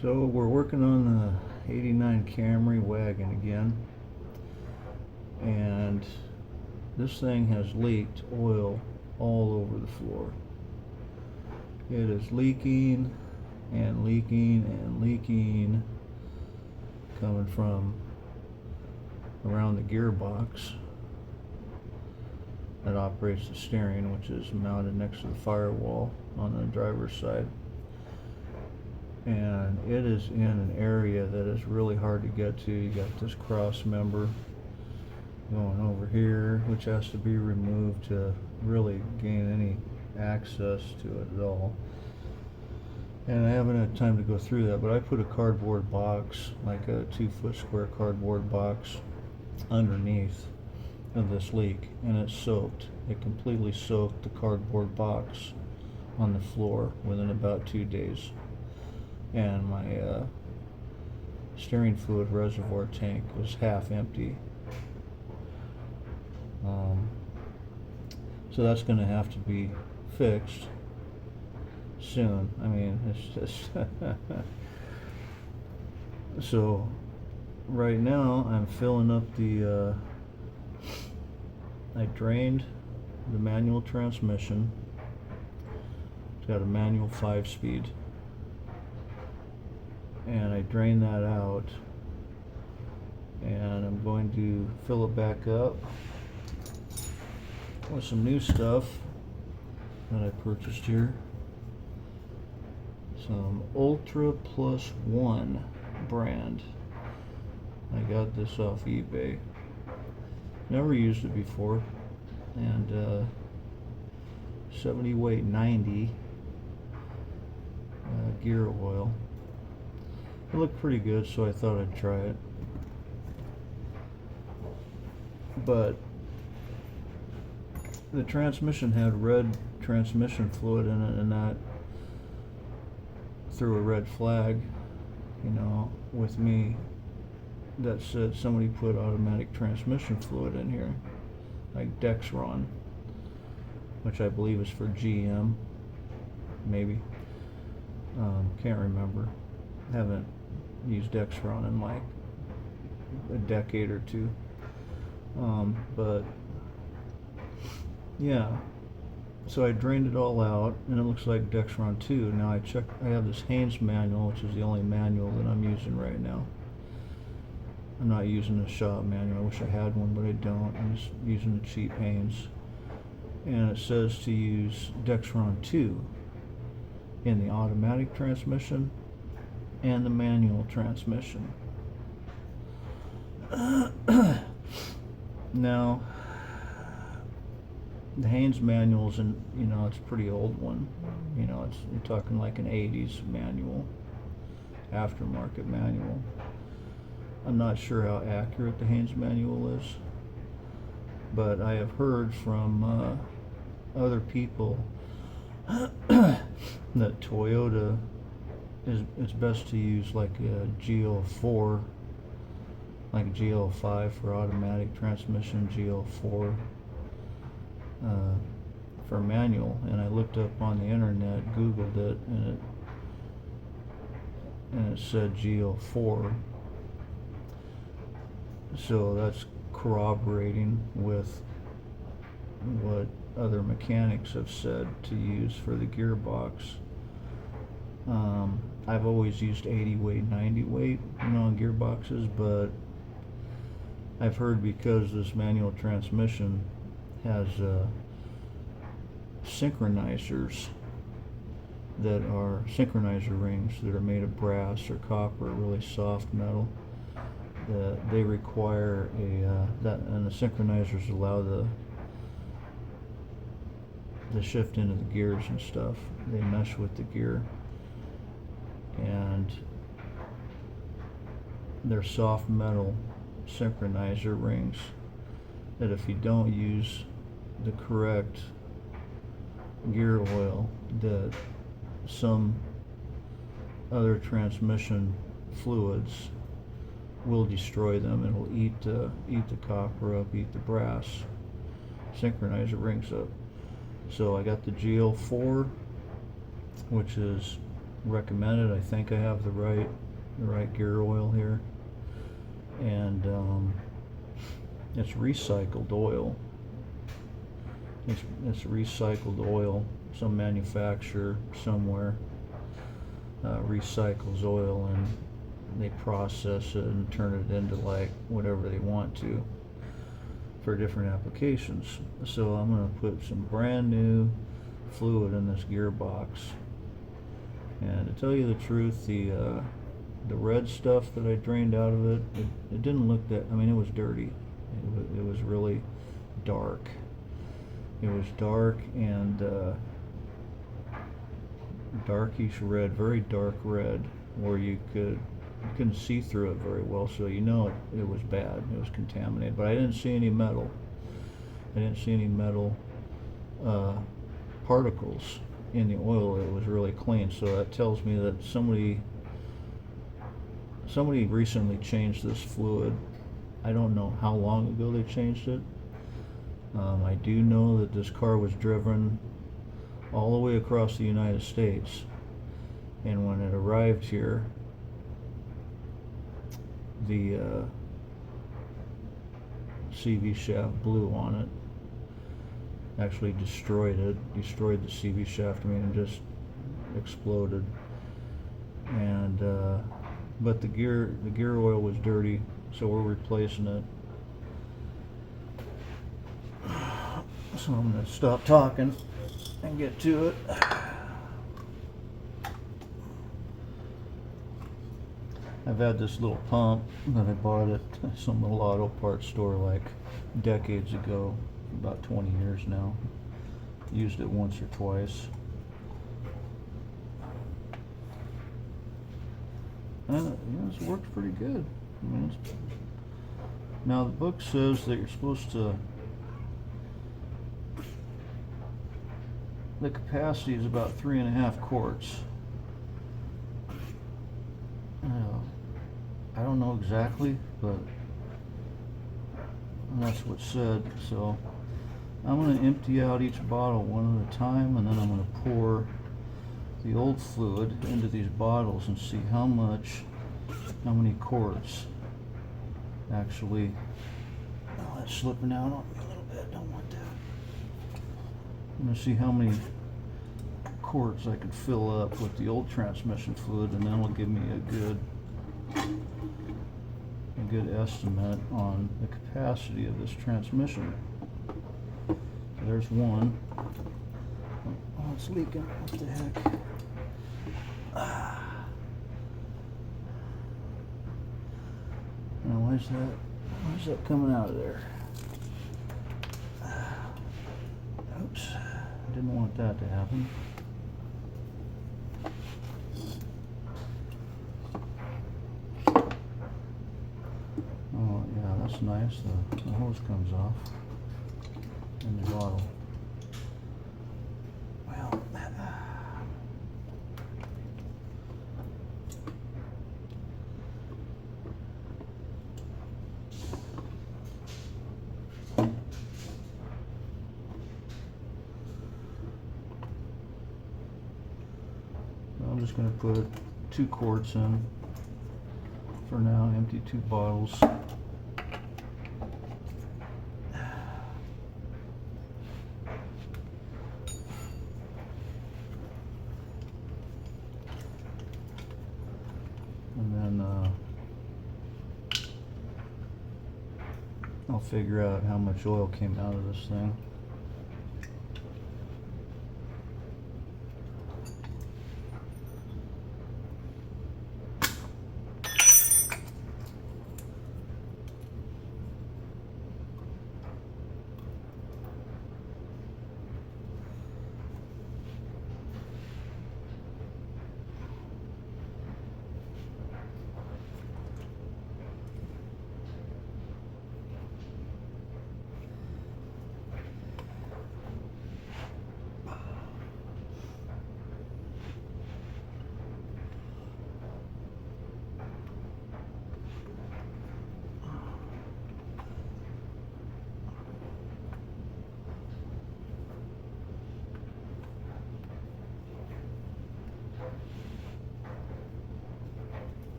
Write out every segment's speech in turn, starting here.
So we're working on the '89 Camry wagon again, and this thing has leaked oil all over the floor. It is leaking and leaking and leaking, coming from around the gearbox that operates the steering, which is mounted next to the firewall on the driver's side. And it is in an area that is really hard to get to. You got this cross member going over here, which has to be removed to really gain any access to it at all. And I haven't had time to go through that, but I put a cardboard box, like a 2-foot square cardboard box, underneath of this leak, and it soaked. It completely soaked the cardboard box on the floor within about 2 days. And my steering fluid reservoir tank was half empty. So that's going to have to be fixed soon. I mean, it's just so right now I'm filling up the I drained the manual transmission. It's got a manual 5-speed, and I drained that out, and I'm going to fill it back up with some new stuff that I purchased here. Some Ultra Plus One brand. I got this off eBay. Never used it before. And 70 weight 90 gear oil. It looked pretty good, so I thought I'd try it. But the transmission had red transmission fluid in it, and that threw a red flag, with me, that said somebody put automatic transmission fluid in here, like Dexron, which I believe is for GM, maybe. Can't remember. Haven't used Dexron in like a decade or two. But yeah, so I drained it all out, and it looks like Dexron 2. Now I have this Haynes manual, which is the only manual that I'm using right now. I'm not using the shop manual. I wish I had one, but I don't. I'm just using the cheap Haynes. And it says to use Dexron 2 in the automatic transmission and the manual transmission. Now, the Haynes manual's it's a pretty old one. You're talking like an 80s manual, aftermarket manual. I'm not sure how accurate the Haynes manual is, but I have heard from other people that Toyota it's best to use like a GL4, like GL5 for automatic transmission, GL4 for manual. And I looked up on the internet, Googled it, and it said GL4. So that's corroborating with what other mechanics have said to use for the gearbox. I've always used 80 weight, 90 weight, on gearboxes, but I've heard because this manual transmission has synchronizers that are synchronizer rings that are made of brass or copper, really soft metal, that they require and the synchronizers allow the shift into the gears and stuff. They mesh with the gear, and they're soft metal synchronizer rings that if you don't use the correct gear oil, that some other transmission fluids will destroy them. It'll eat the copper up, eat the brass synchronizer rings up. So I got the GL4, which is recommended. I think I have the right gear oil here, and it's recycled oil. It's recycled oil. Some manufacturer somewhere recycles oil, and they process it and turn it into like whatever they want to for different applications. So I'm going to put some brand new fluid in this gearbox, and to tell you the truth, the red stuff that I drained out of it, it didn't look that, I mean, it was dirty. It was really dark. It was dark and darkish red, very dark red, where you couldn't see through it very well, so you know it was bad. It was contaminated. But I didn't see any metal. I didn't see any metal particles in the oil. It was really clean. So that tells me that somebody recently changed this fluid. I don't know how long ago they changed it. I do know that this car was driven all the way across the United States, and when it arrived here, the CV shaft blew on it. Actually destroyed the CV shaft. I mean, it just exploded. And but the gear oil was dirty, so we're replacing it. So I'm going to stop talking and get to it. I've had this little pump that I bought at some little auto parts store like decades ago, about 20 years now. Used it once or twice. And it works pretty good. I mean, now the book says that you're supposed to, the capacity is about 3.5 quarts. I don't know exactly, but that's what's said. So I'm going to empty out each bottle one at a time, and then I'm going to pour the old fluid into these bottles and see how many quarts actually. Oh, that's slipping out on me a little bit. Don't want that. I'm going to see how many quarts I could fill up with the old transmission fluid, and then it'll give me a good estimate on the capacity of this transmission. So there's one. Oh, it's leaking. What the heck? Now why is that coming out of there? Oops. Didn't want that to happen. Oh yeah, that's nice. The hose comes off in the bottle. Well, I'm just going to put 2 quarts in for now, empty 2 bottles. And then I'll figure out how much oil came out of this thing.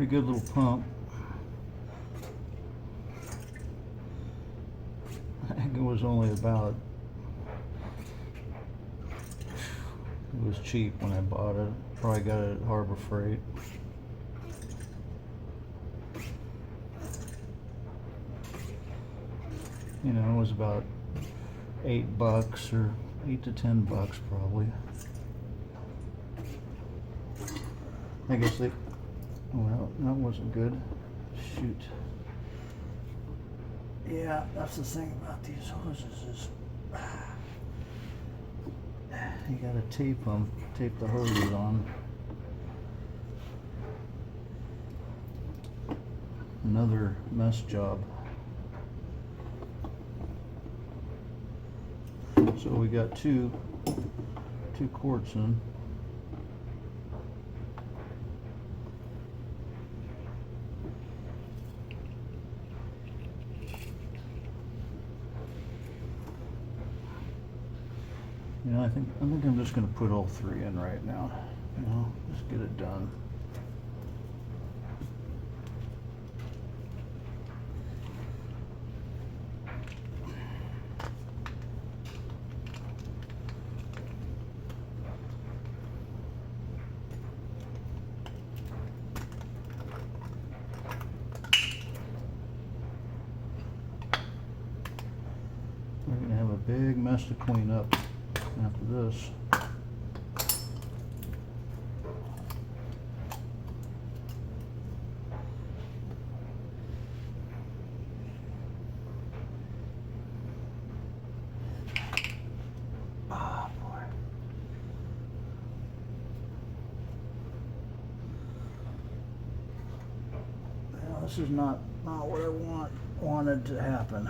pretty good little pump. I think it was only about, it was cheap when I bought it. Probably got it at Harbor Freight. You know, it was about $8 or $8 to $10 probably. I guess they, well, that wasn't good. Shoot. Yeah, that's the thing about these hoses is you gotta tape them, tape the hoses on. Another mess job. So we got two quarts in. You know, I think I'm just going to put all three in right now. You know, just get it done. We're going to have a big mess to clean up after this. Ah, boy. Well, this is not what I wanted to happen.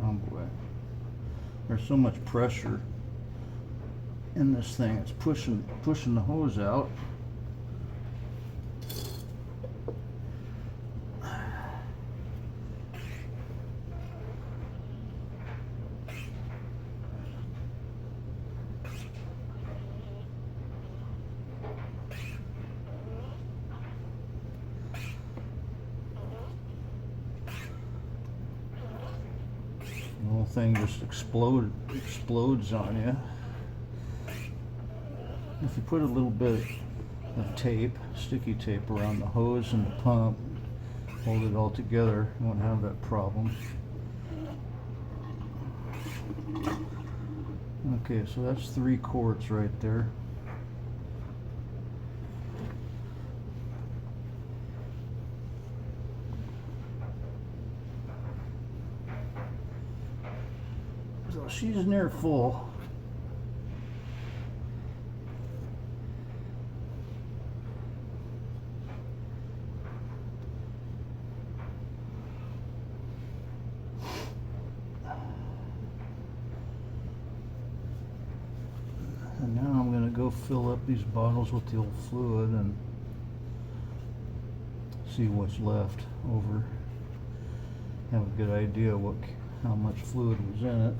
Oh boy, there's so much pressure in this thing. It's pushing the hose out. The whole thing just explodes on you. If you put a little bit of tape, sticky tape around the hose and the pump, hold it all together, you won't have that problem. Okay, so that's 3 quarts right there. So she's near full. And now I'm going to go fill up these bottles with the old fluid and see what's left over. Have a good idea how much fluid was in it.